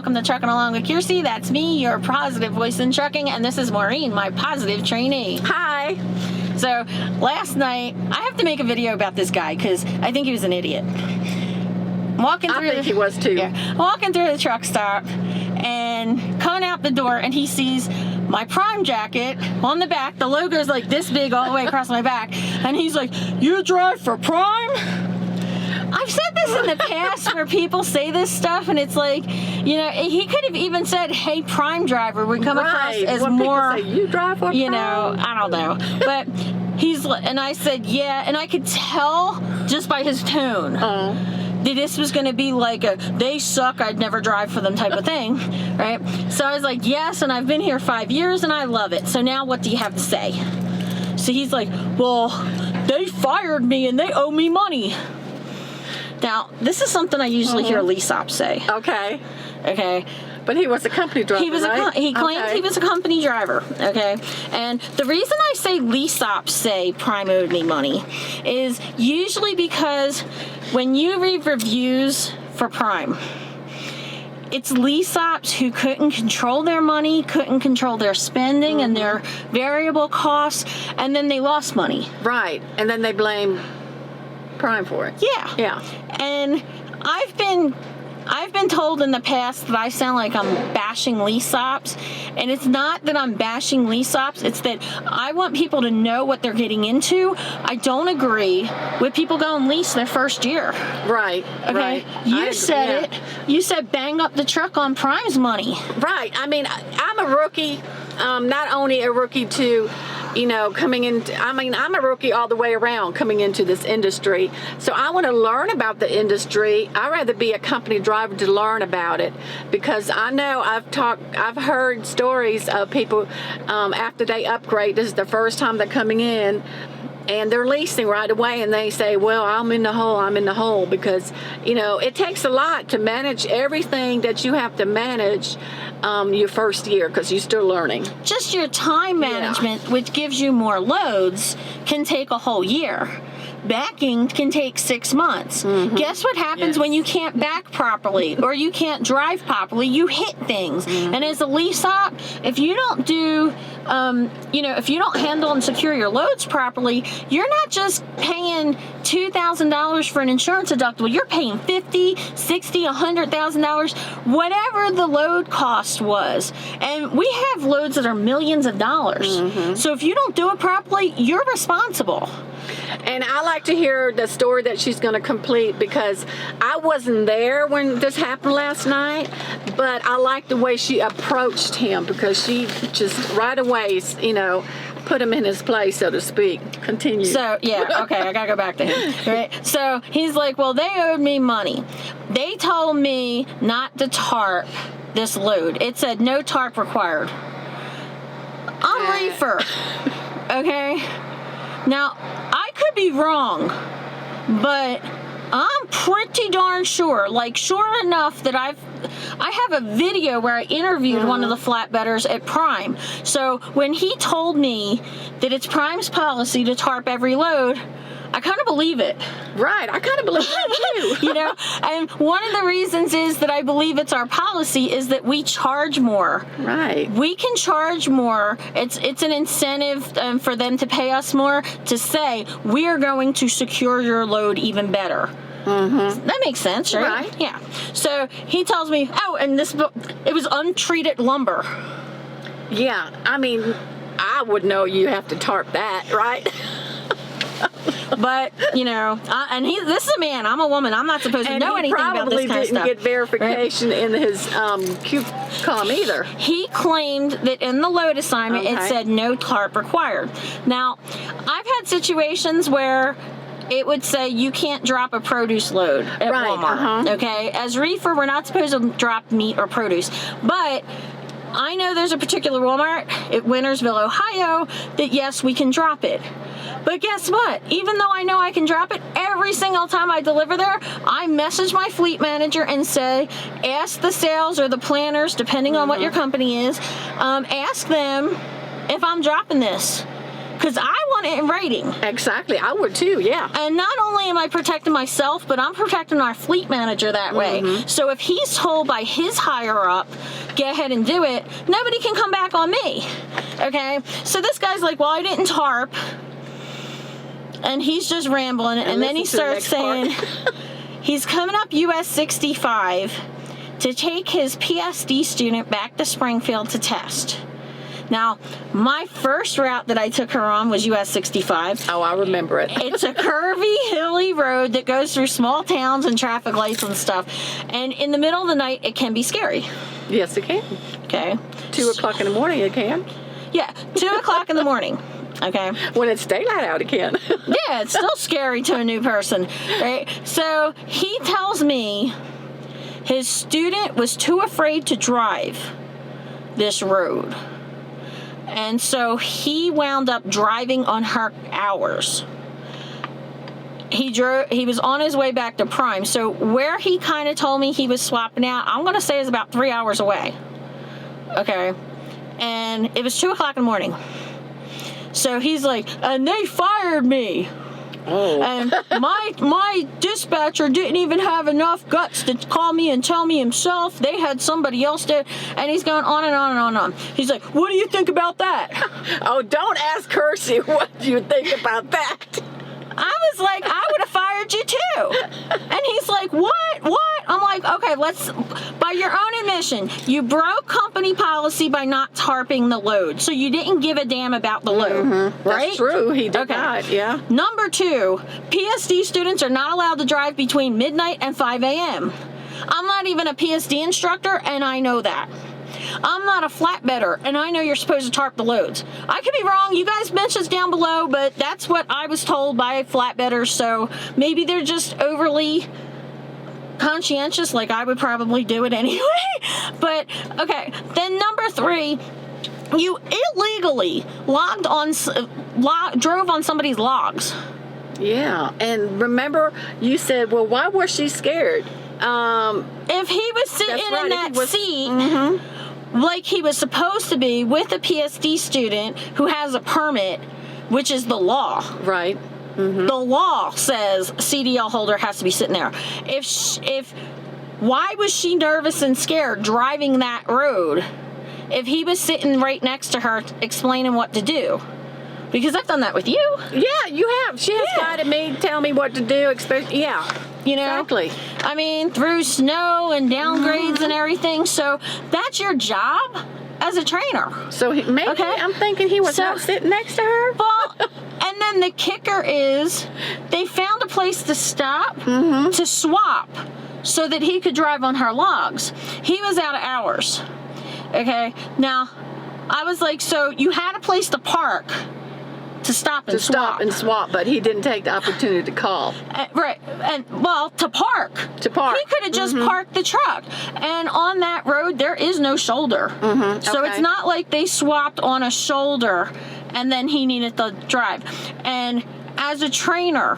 welcome to Trucking Along with Kearsey. That's me, your positive voice in trucking, and this is Maureen, my positive trainee. Hi. So last night, I have to make a video about this guy because I think he was an idiot. I think he was too. Yeah, walking through the truck stop and coming out the door, and he sees my Prime jacket on the back. The logo's like this big all the way across my back, and he's like, "You drive for Prime?" I've said this in the past where people say this stuff, and it's like, you know, he could have even said, "Hey, Prime driver," would come across as when more, people say, "You drive for you Prime?" know, I don't know, but and I said, "Yeah," and I could tell just by his tone that this was going to be like a "they suck, I'd never drive for them" type of thing, right? So I was like, "Yes, and I've been here 5 years and I love it. So now what do you have to say?" So he's like, "Well, they fired me and they owe me money." Now, this is something I usually hear lease ops say. Okay. Okay. But he was a company driver, He claimed he was a company driver, okay? And the reason I say lease ops say Prime owed me money is usually because when you read reviews for Prime, it's lease ops who couldn't control their money, couldn't control their spending and their variable costs, and then they lost money. Right. And then they blame Prime for it. Yeah. Yeah. And I've been told in the past that I sound like I'm bashing lease ops, and it's not that I'm bashing lease ops, it's that I want people to know what they're getting into. I don't agree with people going lease their first year. Right. Okay. Right. You said it. You said bang up the truck on Prime's money. Right. I mean, I'm a rookie. Not only a rookie to, you know, I'm a rookie all the way around coming into this industry. So I want to learn about the industry. I'd rather be a company driver to learn about it, because I know I've heard stories of people after they upgrade, this is the first time they're coming in, and they're leasing right away, and they say, "Well, I'm in the hole," because, you know, it takes a lot to manage everything that you have to manage your first year, because you're still learning. Just your time management, which gives you more loads, can take a whole year. Backing can take 6 months. Guess what happens when you can't back properly or you can't drive properly? You hit things. And as a lease op, if you don't do, if you don't handle and secure your loads properly, you're not just paying $2,000 for an insurance deductible. You're paying $50,000, $60,000, $100,000, whatever the load cost was. And we have loads that are millions of dollars. So if you don't do it properly, you're responsible. And I like to hear the story that she's going to complete, because I wasn't there when this happened last night, but I like the way she approached him, because she just right away, you know, put him in his place, so to speak. Continue. So, yeah, okay, I gotta go back to him. Right? So he's like, "Well, they owed me money. They told me not to tarp this load. It said no tarp required." I'm reefer. Okay? Now, I could be wrong, but I'm pretty darn sure, like sure enough that I have a video where I interviewed one of the flatbedders at Prime. So when he told me that it's Prime's policy to tarp every load, I kind of believe it. Right, I kind of believe that too. You know, and one of the reasons is that I believe it's our policy is that we charge more. Right. We can charge more. It's an incentive for them to pay us more, to say we are going to secure your load even better. That makes sense, right? Right. Yeah. So he tells me, "Oh, and it was untreated lumber." Yeah, I mean, I would know you have to tarp that, right? But, you know, this is a man. I'm a woman. I'm not supposed to know anything about this kind of stuff. He probably didn't get verification in his QCOM either. He claimed that in the load assignment it said no tarp required. Now, I've had situations where it would say you can't drop a produce load at Walmart. Okay? As reefer, we're not supposed to drop meat or produce. But I know there's a particular Walmart at Wintersville, Ohio, that yes, we can drop it. But guess what? Even though I know I can drop it, every single time I deliver there, I message my fleet manager and say, ask the sales or the planners, depending on what your company is, ask them if I'm dropping this. because I want it in writing. Exactly. I would too, yeah. And not only am I protecting myself, but I'm protecting our fleet manager that way. So if he's told by his higher up, go ahead and do it, nobody can come back on me. Okay? So this guy's like, well, I didn't tarp. And he's just rambling. And then he starts saying he's coming up US 65 to take his PSD student back to Springfield to test. Now, my first route that I took her on was US 65. Oh, I remember it. It's a curvy, hilly road that goes through small towns and traffic lights and stuff. And in the middle of the night, it can be scary. Yes, it can. Okay. 2 o'clock in the morning, it can. Yeah, 2 o'clock in the morning. Okay. When it's daylight out, it can. Yeah, it's still scary to a new person, right? So he tells me his student was too afraid to drive this road. And so he wound up driving on her hours. He was on his way back to Prime. So where he kind of told me he was swapping out, I'm going to say is about 3 hours away. Okay. And it was 2 o'clock in the morning. So he's like, and they fired me. Oh. And my dispatcher didn't even have enough guts to call me and tell me himself. They had somebody else do. And he's going on and on and on and on. He's like, what do you think about that? Oh, don't ask Kearsey what you think about that. I was like, I would have fired you too. And he's like, what? I'm like, okay, by your own admission, you broke company policy by not tarping the load. So you didn't give a damn about the load, right? That's true. He did not, yeah. Number 2, PSD students are not allowed to drive between midnight and 5 a.m. I'm not even a PSD instructor, and I know that. I'm not a flatbedder, and I know you're supposed to tarp the loads. I could be wrong. You guys mentioned down below, but that's what I was told by flatbedders, so maybe they're just overly conscientious, like I would probably do it anyway. But, okay. Then number 3, you illegally drove on somebody's logs. Yeah, and remember, you said, well, why was she scared? If he was sitting in that seat, like he was supposed to be with a PSD student who has a permit, which is the law. Right. The law says CDL holder has to be sitting there. Why was she nervous and scared driving that road if he was sitting right next to her explaining what to do? Because I've done that with you. Yeah, you have. She has guided me, tell me what to do. You know, exactly. I mean, through snow and downgrades and everything. So that's your job as a trainer. So maybe I'm thinking he was not sitting next to her. Well, and then the kicker is they found a place to stop to swap so that he could drive on her logs. He was out of hours. Okay. Now, I was like, so you had a place to park to stop and swap. But he didn't take the opportunity to call. Right. And, well, to park. He could have just parked the truck. And on that road, there is no shoulder. So it's not like they swapped on a shoulder and then he needed to drive. And as a trainer,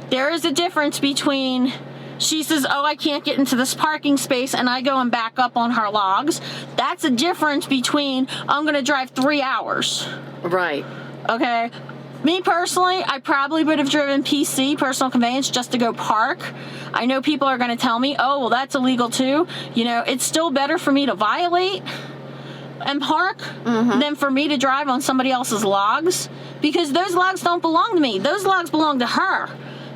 there is a difference between she says, oh, I can't get into this parking space, and I go and back up on her logs. That's a difference between I'm going to drive 3 hours. Right. Okay. Me personally, I probably would have driven PC, personal conveyance, just to go park. I know people are going to tell me, oh, well, that's illegal too. You know, it's still better for me to violate and park than for me to drive on somebody else's logs, because those logs don't belong to me. Those logs belong to her.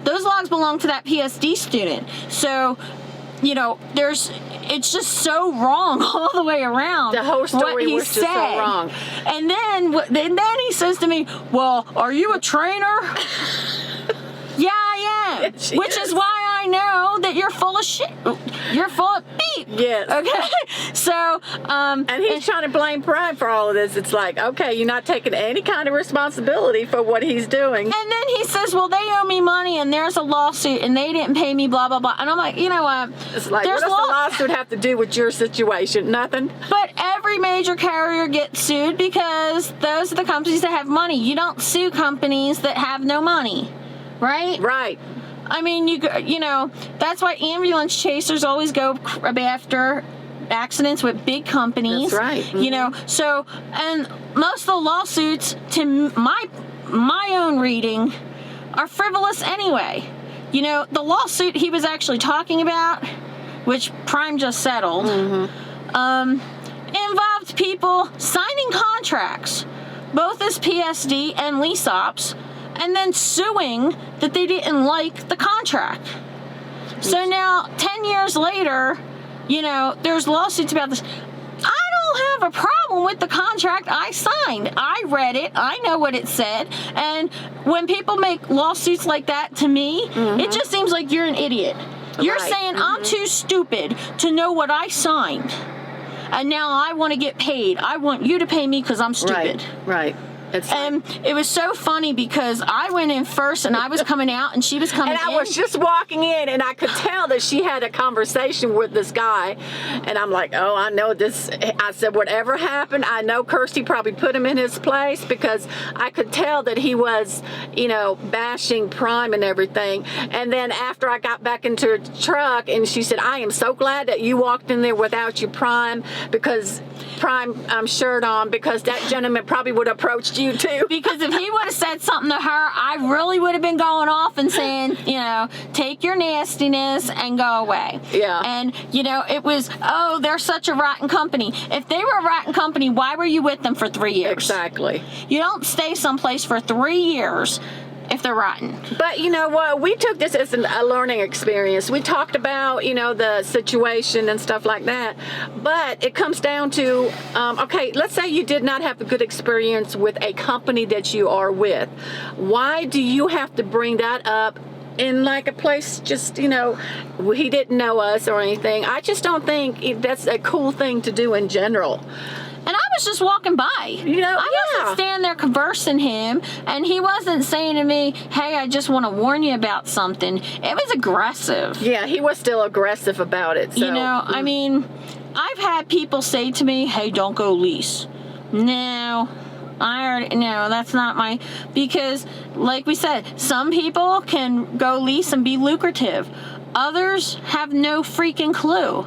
Those logs belong to that PSD student. So, you know, it's just so wrong all the way around. The whole story was just so wrong. And then he says to me, well, are you a trainer? Yeah, I am. Yes, Which is why I know that you're full of shit. You're full of beep. Yes. Okay. So, and he's trying to blame Prime for all of this. It's like, okay, you're not taking any kind of responsibility for what he's doing. And then he says, well, they owe me money and there's a lawsuit and they didn't pay me, blah, blah, blah. And I'm like, you know what? It's like, what does the lawsuit have to do with your situation? Nothing. But every major carrier gets sued because those are the companies that have money. You don't sue companies that have no money, right? Right. I mean, you know, that's why ambulance chasers always go after accidents with big companies. That's right. You know, so, and most of the lawsuits, to my own reading, are frivolous anyway. You know, the lawsuit he was actually talking about, which Prime just settled, involved people signing contracts, both as PSD and lease ops, and then suing that they didn't like the contract. So now, 10 years later, you know, there's lawsuits about this. I don't have a problem with the contract I signed. I read it. I know what it said. And when people make lawsuits like that to me, it just seems like you're an idiot. You're saying I'm too stupid to know what I signed. And now I want to get paid. I want you to pay me because I'm stupid. Right. And it was so funny because I went in first and I was coming out and she was coming in. And I was just walking in and I could tell that she had a conversation with this guy. And I'm like, oh, I know this. I said, whatever happened, I know Kirsty probably put him in his place, because I could tell that he was, you know, bashing Prime and everything. And then after I got back into the truck and she said, I am so glad that you walked in there without your Prime, because Prime shirt on, because that gentleman probably would have approached you too. Because if he would have said something to her, I really would have been going off and saying, you know, take your nastiness and go away. Yeah. And, you know, it was, oh, they're such a rotten company. If they were a rotten company, why were you with them for 3 years? Exactly. You don't stay someplace for 3 years if they're rotten. But you know what? We took this as a learning experience. We talked about, you know, the situation and stuff like that. But it comes down to, okay, let's say you did not have a good experience with a company that you are with. Why do you have to bring that up in like a place just, you know, he didn't know us or anything? I just don't think that's a cool thing to do in general. And I was just walking by. You know, I wasn't standing there conversing him, and he wasn't saying to me, hey, I just want to warn you about something. It was aggressive. Yeah, he was still aggressive about it. So. You know, I mean, I've had people say to me, hey, don't go lease. No, that's not my, because like we said, some people can go lease and be lucrative. Others have no freaking clue.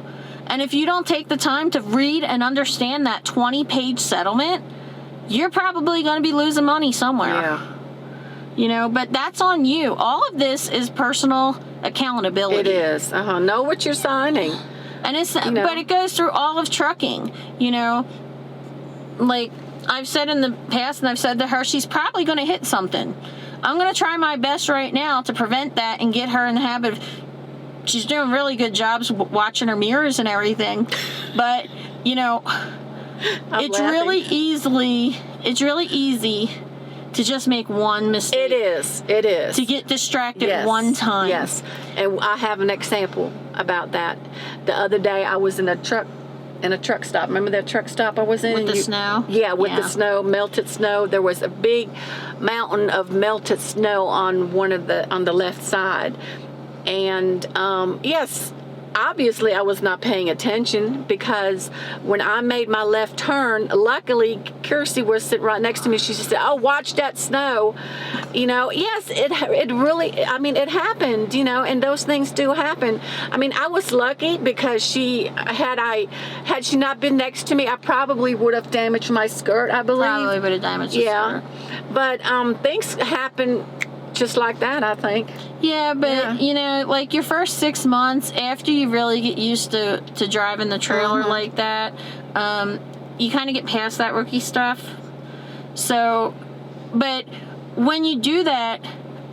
And if you don't take the time to read and understand that 20-page settlement, you're probably going to be losing money somewhere. Yeah. You know, but that's on you. All of this is personal accountability. It is. Know what you're signing. And it's, you know, but it goes through all of trucking. You know, like I've said in the past, and I've said to her, she's probably going to hit something. I'm going to try my best right now to prevent that and get her in the habit of. She's doing really good jobs watching her mirrors and everything, but you know, it's really easy to just make one mistake. It is to get distracted one time. Yes, and I have an example about that. The other day I was in a truck stop. Remember that truck stop I was in? With the snow? Yeah, with the snow, melted snow. There was a big mountain of melted snow on on the left side. And yes, obviously I was not paying attention, because when I made my left turn, luckily Kirsty was sitting right next to me. She said, oh, watch that snow. You know, yes, it really, I mean, it happened, you know, and those things do happen. I mean, I was lucky because had she not been next to me, I probably would have damaged my skirt, I believe. Probably would have damaged your skirt. But things happen just like that, I think. Yeah, but you know, like your first 6 months after you really get used to driving the trailer like that, you kind of get past that rookie stuff. So, but when you do that,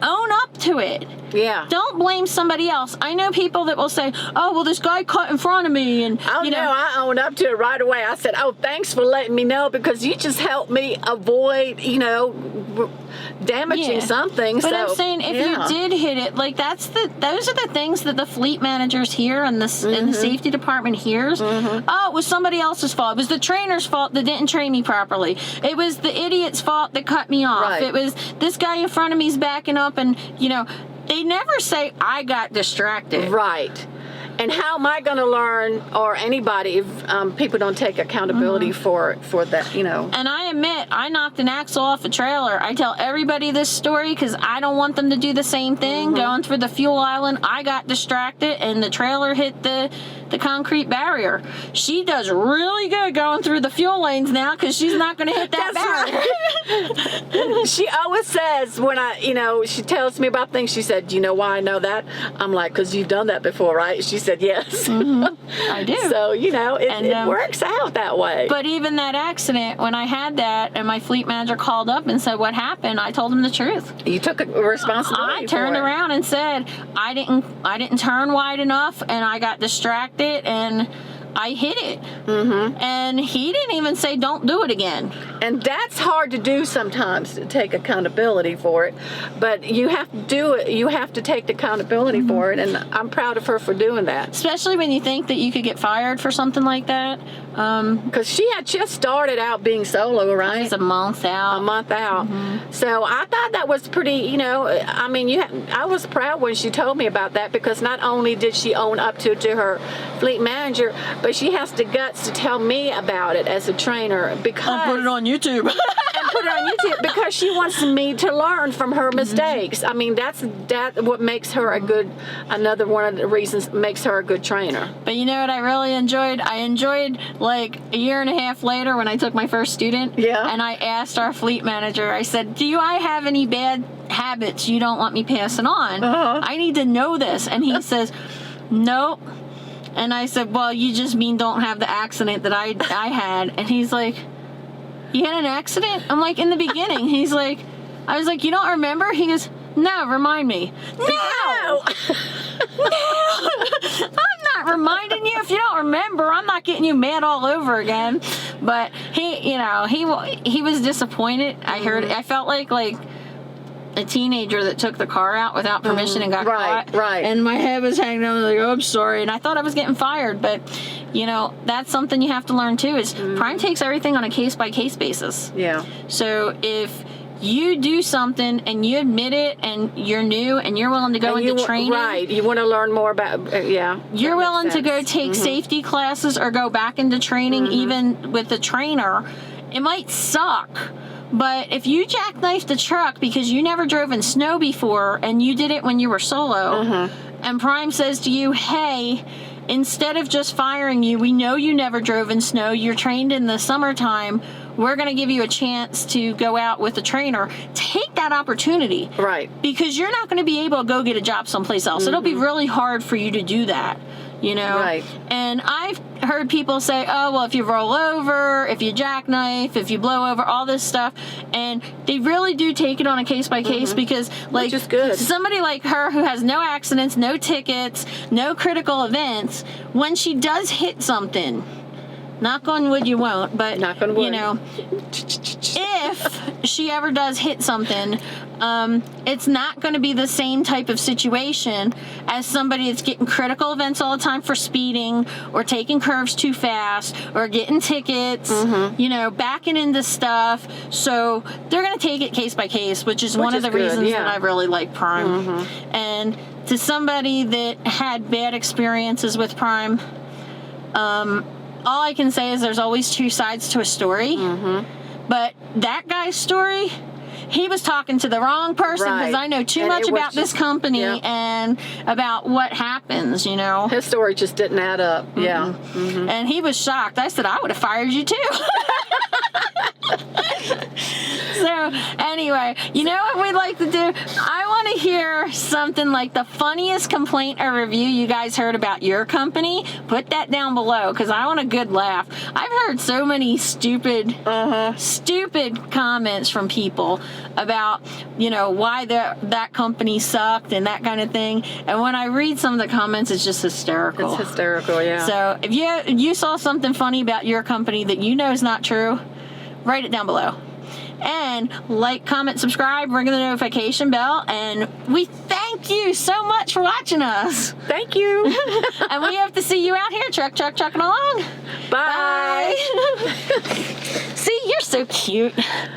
own up to it. Yeah. Don't blame somebody else. I know people that will say, oh, well, this guy cut in front of me. And you know, I own up to it right away. I said, oh, thanks for letting me know, because you just helped me avoid, you know, damaging something. But so, I'm saying if you did hit it, like those are the things that the fleet managers hear and the safety department hears. Oh, it was somebody else's fault. It was the trainer's fault that didn't train me properly. It was the idiot's fault that cut me off. Right. It was this guy in front of me's backing up, and you know, they never say I got distracted. Right. And how am I going to learn, or anybody, if people don't take accountability for that, you know? And I admit, I knocked an axle off a trailer. I tell everybody this story because I don't want them to do the same thing. Going through the fuel island, I got distracted, and the trailer hit the the concrete barrier. She does really good going through the fuel lanes now because she's not going to hit that barrier. She always says when she tells me about things, she said, "Do you know why I know that?" I'm like, "Because you've done that before, right?" She said, "Yes." I do. So, it works out that way. But even that accident, when I had that and my fleet manager called up and said what happened, I told him the truth. You took a responsibility. I turned around and said, I didn't turn wide enough and I got distracted and I hit it. And he didn't even say, don't do it again. And that's hard to do sometimes, to take accountability for it. But you have to do it. You have to take the accountability for it. And I'm proud of her for doing that. Especially when you think that you could get fired for something like that. Because she had just started out being solo, right? It was a month out. A month out. So I thought that was pretty, I was proud when she told me about that, because not only did she own up to her fleet manager, but she has the guts to tell me about it as a trainer, because I put it on YouTube. and put it on YouTube because she wants me to learn from her mistakes. I mean, that's what makes her another one of the reasons makes her a good trainer. But you know what I really enjoyed? I enjoyed like a year and a half later when I took my first student. Yeah. And I asked our fleet manager, I said, do I have any bad habits you don't want me passing on? I need to know this. And he says, nope. And I said, well, you just mean don't have the accident that I had. And he's like, you had an accident? I'm like, in the beginning. He's like, I was like, you don't remember? He goes, no, remind me. No! I'm not reminding you. If you don't remember, I'm not getting you mad all over again. But he was disappointed. I felt like a teenager that took the car out without permission and got caught. Right. And my head was hanging down. I was like, oh, I'm sorry. And I thought I was getting fired. But, that's something you have to learn, too, is Prime takes everything on a case-by-case basis. Yeah. So if you do something and you admit it and you're new and you're willing to go into training. Right. You want to learn more about, You're willing to go take safety classes or go back into training even with the trainer. It might suck. But if you jackknifed the truck because you never drove in snow before and you did it when you were solo, and Prime says to you, hey, instead of just firing you, we know you never drove in snow, you're trained in the summertime, we're going to give you a chance to go out with a trainer. Take that opportunity. Right. Because you're not going to be able to go get a job someplace else. It'll be really hard for you to do that. Right. And I've heard people say, oh, well, if you roll over, if you jackknife, if you blow over, all this stuff. And they really do take it on a case by case because, like, which is good. Somebody like her who has no accidents, no tickets, no critical events, when she does hit something, knock on wood you won't, but, knock on wood. If she ever does hit something, it's not going to be the same type of situation as somebody that's getting critical events all the time for speeding or taking curves too fast or getting tickets, backing into stuff. So they're going to take it case by case, which is one of the reasons that I really like Prime. And to somebody that had bad experiences with Prime, all I can say is there's always two sides to a story. But that guy's story, he was talking to the wrong person because I know too much about this company and about what happens, His story just didn't add up. And he was shocked. I said, I would have fired you too. So anyway, you know what we'd like to do? I want to hear something like the funniest complaint or review you guys heard about your company. Put that down below because I want a good laugh. I've heard so many stupid comments from people about, why that company sucked and that kind of thing. And when I read some of the comments, it's just hysterical. It's hysterical, yeah. So if you saw something funny about your company that you know is not true, write it down below. And like, comment, subscribe, ring the notification bell, and we thank you so much for watching us. Thank you. And we hope to see you out here trucking along. Bye. Bye. See, you're so cute.